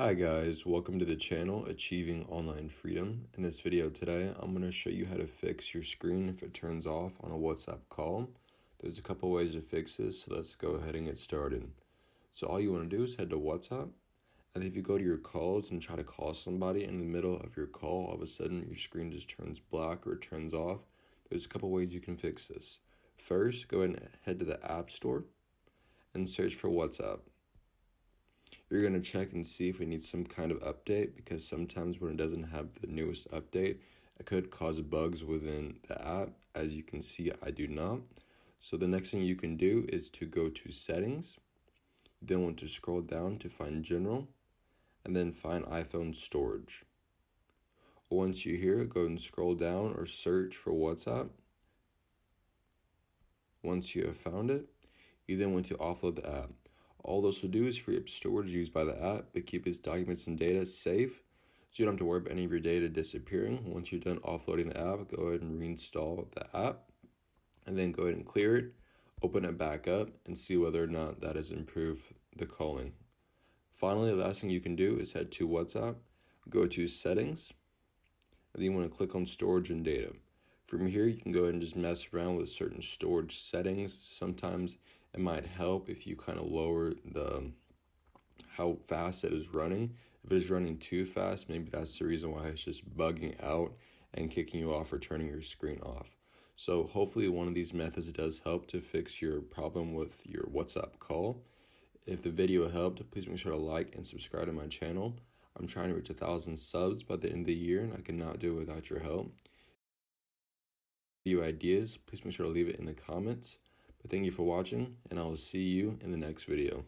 Hi guys, welcome to the channel Achieving Online Freedom. In this video today, I'm going to show you how to fix your screen if it turns off on a WhatsApp call. There's a couple ways to fix this, so let's go ahead and get started. So all you want to do is head to WhatsApp, and if you go to your calls and try to call somebody in the middle of your call, all of a sudden your screen just turns black or turns off. There's a couple ways you can fix this. First, go ahead and head to the App Store and search for WhatsApp. You're going to check and see if it needs some kind of update, because sometimes when it doesn't have the newest update, it could cause bugs within the app. As you can see, I do not. So the next thing you can do is to go to Settings. You then want to scroll down to find General, and then find iPhone Storage. Once you're here, go and scroll down or search for WhatsApp. Once you have found it, you then want to offload the app. All this will do is free up storage used by the app, but keep its documents and data safe, so you don't have to worry about any of your data disappearing. Once you're done offloading the app, go ahead and reinstall the app, and then go ahead and clear it, open it back up, and see whether or not that has improved the calling. Finally, the last thing you can do is head to WhatsApp, go to Settings, and then you want to click on Storage and Data. From here, you can go ahead and just mess around with certain storage settings. Sometimes it might help if you kind of lower how fast it is running. If it is running too fast, maybe that's the reason why it's just bugging out and kicking you off or turning your screen off. So hopefully one of these methods does help to fix your problem with your WhatsApp call. If the video helped, please make sure to like and subscribe to my channel. I'm trying to reach 1,000 subs by the end of the year, and I cannot do it without your help. Video ideas, please make sure to leave it in the comments. But thank you for watching, and I will see you in the next video.